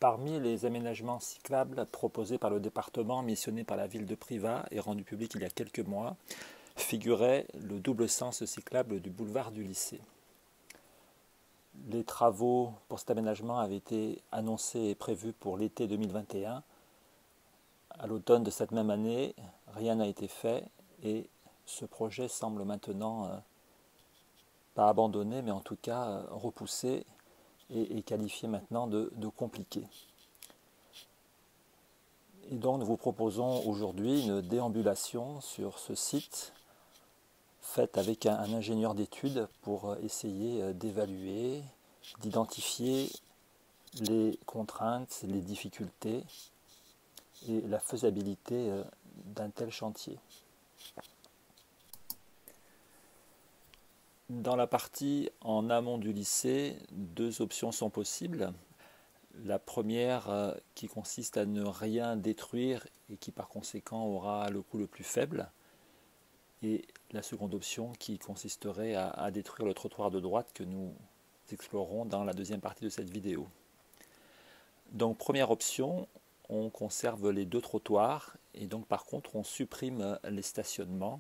Parmi les aménagements cyclables proposés par le département, missionnés par la ville de Privas et rendus publics il y a quelques mois, figurait le double sens cyclable du boulevard du lycée. Les travaux pour cet aménagement avaient été annoncés et prévus pour l'été 2021. À l'automne de cette même année, rien n'a été fait et ce projet semble maintenant pas abandonné, mais en tout cas repoussé et qualifié maintenant de compliqué. Et donc nous vous proposons aujourd'hui une déambulation sur ce site faite avec un ingénieur d'études pour essayer d'évaluer, d'identifier les contraintes, les difficultés et la faisabilité d'un tel chantier. Dans la partie en amont du lycée, deux options sont possibles. La première qui consiste à ne rien détruire et qui par conséquent aura le coût le plus faible. Et la seconde option qui consisterait à détruire le trottoir de droite que nous explorerons dans la deuxième partie de cette vidéo. Donc première option, on conserve les deux trottoirs et donc par contre on supprime les stationnements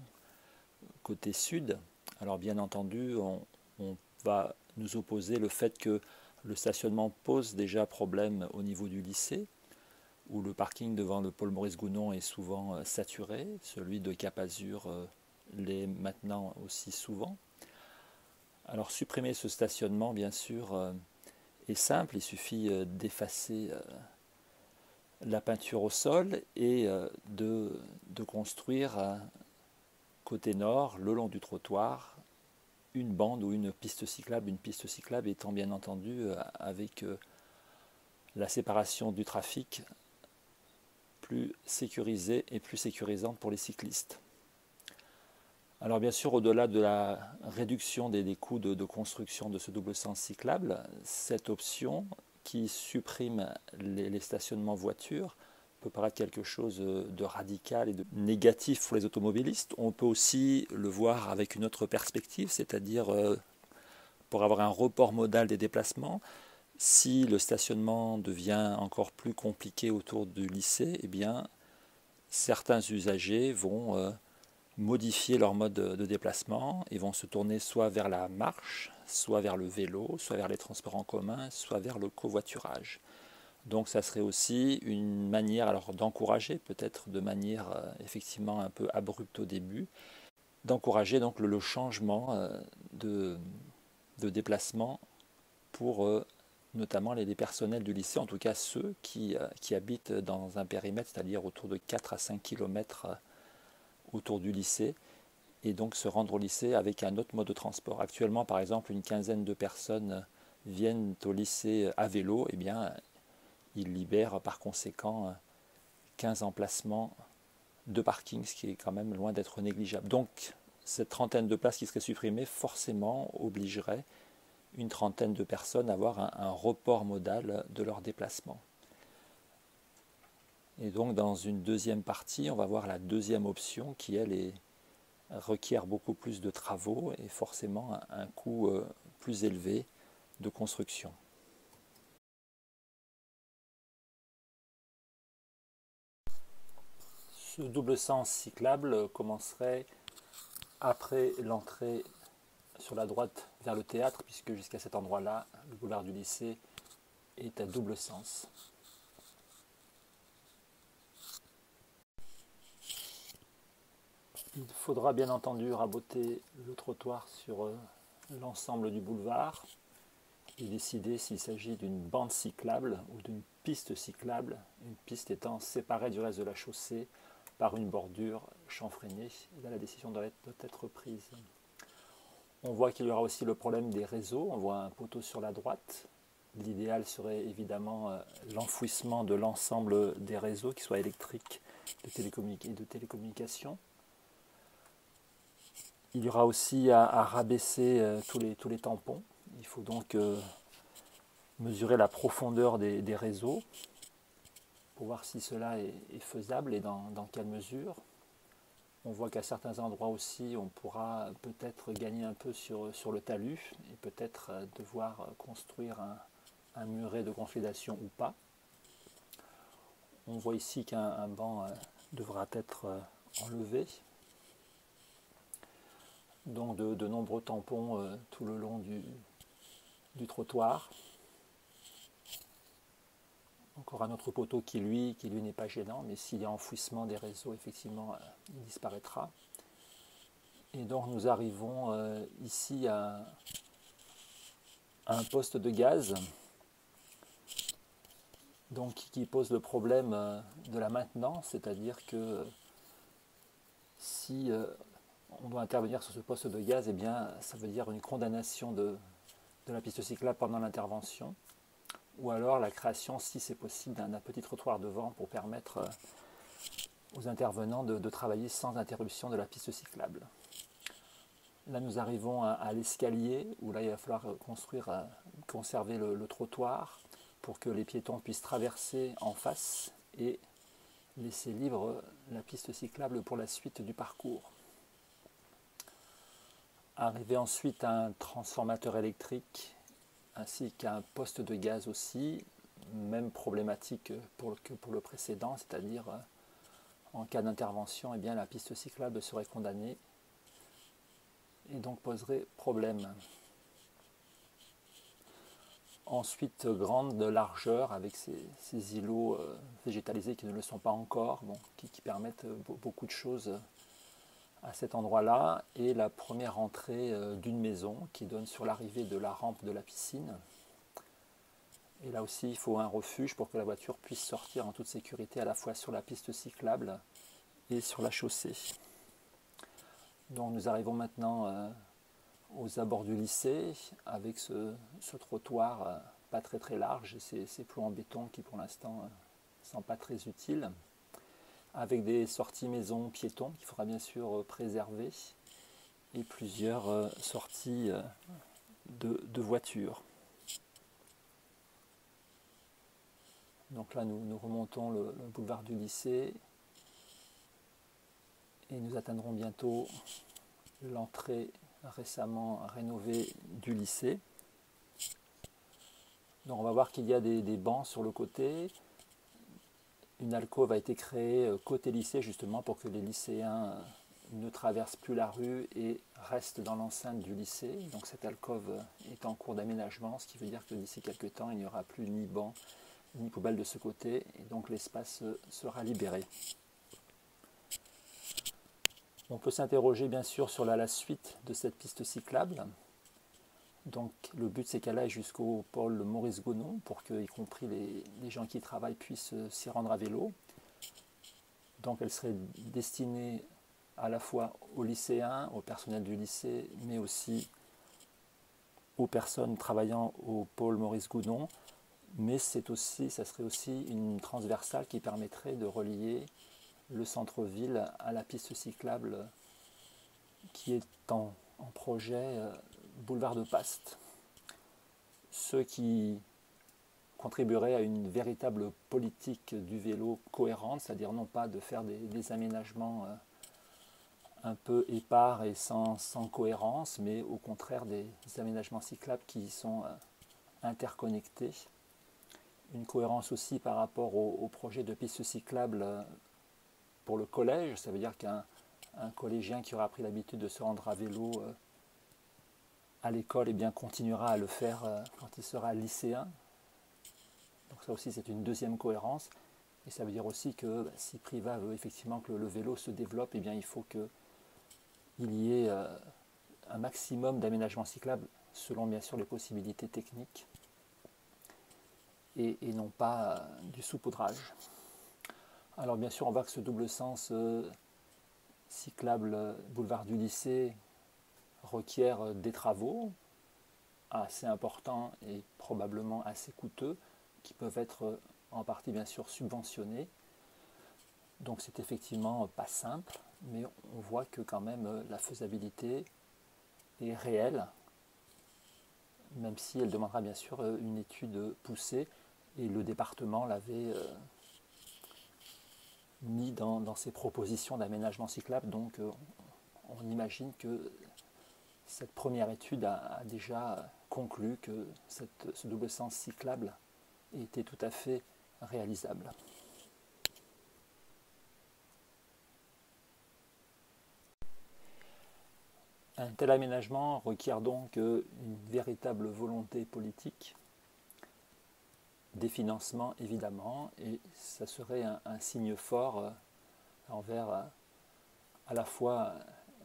côté sud. Alors bien entendu on va nous opposer le fait que le stationnement pose déjà problème au niveau du lycée, où le parking devant le Paul Maurice Gounon est souvent saturé, celui de Cap Azur l'est maintenant aussi souvent. Alors supprimer ce stationnement, bien sûr, est simple, il suffit d'effacer la peinture au sol et de construire côté nord, le long du trottoir, une bande ou une piste cyclable étant bien entendu avec la séparation du trafic plus sécurisée et plus sécurisante pour les cyclistes. Alors bien sûr, au-delà de la réduction des coûts de construction de ce double sens cyclable, cette option qui supprime les stationnements voitures peut paraître quelque chose de radical et de négatif pour les automobilistes. On peut aussi le voir avec une autre perspective, c'est-à-dire pour avoir un report modal des déplacements. Si le stationnement devient encore plus compliqué autour du lycée, eh bien, certains usagers vont modifier leur mode de déplacement et vont se tourner soit vers la marche, soit vers le vélo, soit vers les transports en commun, soit vers le covoiturage. Donc ça serait aussi une manière alors d'encourager, peut-être de manière effectivement un peu abrupte au début, d'encourager donc le changement de déplacement pour notamment les personnels du lycée, en tout cas ceux qui habitent dans un périmètre, c'est-à-dire autour de 4 à 5 km autour du lycée, et donc se rendre au lycée avec un autre mode de transport. Actuellement, par exemple, une quinzaine de personnes viennent au lycée à vélo, eh bien, ils libèrent par conséquent 15 emplacements de parking, ce qui est quand même loin d'être négligeable. Donc, cette trentaine de places qui seraient supprimées, forcément, obligerait une trentaine de personnes à avoir un report modal de leur déplacement. Et donc, dans une deuxième partie, on va voir la deuxième option qui, elle, requiert beaucoup plus de travaux et forcément un coût plus élevé de construction. Ce double sens cyclable commencerait après l'entrée sur la droite vers le théâtre, puisque jusqu'à cet endroit-là, le boulevard du lycée est à double sens. Il faudra bien entendu raboter le trottoir sur l'ensemble du boulevard et décider s'il s'agit d'une bande cyclable ou d'une piste cyclable, une piste étant séparée du reste de la chaussée par une bordure chanfreinée. Et là, la décision doit être prise. On voit qu'il y aura aussi le problème des réseaux. On voit un poteau sur la droite. L'idéal serait évidemment l'enfouissement de l'ensemble des réseaux, qu'ils soient électriques et de télécommunications. Il y aura aussi à rabaisser tous les tampons. Il faut donc mesurer la profondeur des réseaux pour voir si cela est faisable et dans quelle mesure. On voit qu'à certains endroits aussi, on pourra peut-être gagner un peu sur le talus et peut-être devoir construire un muret de consolidation ou pas. On voit ici qu'un banc devra être enlevé. Donc de nombreux tampons tout le long du trottoir. Encore un autre poteau qui lui n'est pas gênant, mais s'il y a enfouissement des réseaux, effectivement, il disparaîtra. Et donc nous arrivons ici à un poste de gaz, donc qui pose le problème de la maintenance, c'est-à-dire que si on doit intervenir sur ce poste de gaz, eh bien ça veut dire une condamnation de la piste cyclable pendant l'intervention, ou alors la création, si c'est possible, d'un petit trottoir devant pour permettre aux intervenants de travailler sans interruption de la piste cyclable. Là, nous arrivons à l'escalier, où là, il va falloir conserver le trottoir pour que les piétons puissent traverser en face et laisser libre la piste cyclable pour la suite du parcours. Arrivé ensuite à un transformateur électrique ainsi qu'à un poste de gaz aussi, même problématique que pour le précédent, c'est-à-dire en cas d'intervention, eh bien, la piste cyclable serait condamnée et donc poserait problème. Ensuite, grande largeur avec ces îlots végétalisés qui ne le sont pas encore, qui permettent beaucoup de choses à cet endroit-là, et la première entrée d'une maison qui donne sur l'arrivée de la rampe de la piscine. Et là aussi, il faut un refuge pour que la voiture puisse sortir en toute sécurité à la fois sur la piste cyclable et sur la chaussée. Donc nous arrivons maintenant aux abords du lycée avec ce trottoir pas très large, ces plots en béton qui pour l'instant ne sont pas très utiles, avec des sorties maison piétons qu'il faudra bien sûr préserver et plusieurs sorties de voitures. Donc là nous remontons le boulevard du lycée et nous atteindrons bientôt l'entrée récemment rénovée du lycée. Donc on va voir qu'il y a des bancs sur le côté. Une alcôve a été créée côté lycée justement pour que les lycéens ne traversent plus la rue et restent dans l'enceinte du lycée. Donc cette alcôve est en cours d'aménagement, ce qui veut dire que d'ici quelques temps il n'y aura plus ni banc ni poubelle de ce côté et donc l'espace sera libéré. On peut s'interroger bien sûr sur la suite de cette piste cyclable. Donc le but c'est qu'elle aille jusqu'au pôle Maurice Gonon pour que, y compris les gens qui y travaillent, puissent s'y rendre à vélo. Donc elle serait destinée à la fois aux lycéens, au personnel du lycée, mais aussi aux personnes travaillant au pôle Maurice Gonon. Mais ça serait aussi une transversale qui permettrait de relier le centre-ville à la piste cyclable qui est en projet boulevard de Past. Ce qui contribuerait à une véritable politique du vélo cohérente, c'est-à-dire non pas de faire des aménagements un peu épars et sans cohérence, mais au contraire des aménagements cyclables qui sont interconnectés. Une cohérence aussi par rapport au projet de piste cyclable pour le collège, ça veut dire qu'un collégien qui aura pris l'habitude de se rendre à vélo à l'école eh bien, continuera à le faire quand il sera lycéen. Donc ça aussi c'est une deuxième cohérence. Et ça veut dire aussi que si Priva veut effectivement que le vélo se développe, eh bien, il faut qu'il y ait un maximum d'aménagements cyclables selon bien sûr les possibilités techniques et non pas du saupoudrage. Alors bien sûr on voit que ce double sens cyclable boulevard du lycée requiert des travaux assez importants et probablement assez coûteux qui peuvent être en partie bien sûr subventionnés. Donc c'est effectivement pas simple, mais on voit que quand même la faisabilité est réelle, même si elle demandera bien sûr une étude poussée, et le département l'avait mis dans ses propositions d'aménagement cyclable, donc on imagine que cette première étude a déjà conclu que ce double sens cyclable était tout à fait réalisable. Un tel aménagement requiert donc une véritable volonté politique, des financements évidemment, et ça serait un signe fort envers à la fois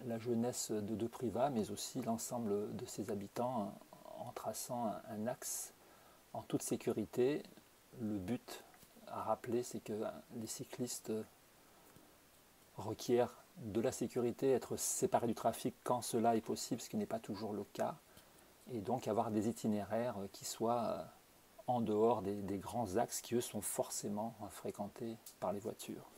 la jeunesse de Deprivat, mais aussi l'ensemble de ses habitants, en traçant un axe en toute sécurité. Le but à rappeler, c'est que les cyclistes requièrent de la sécurité, être séparés du trafic quand cela est possible, ce qui n'est pas toujours le cas, et donc avoir des itinéraires qui soient en dehors des grands axes qui, eux, sont forcément fréquentés par les voitures.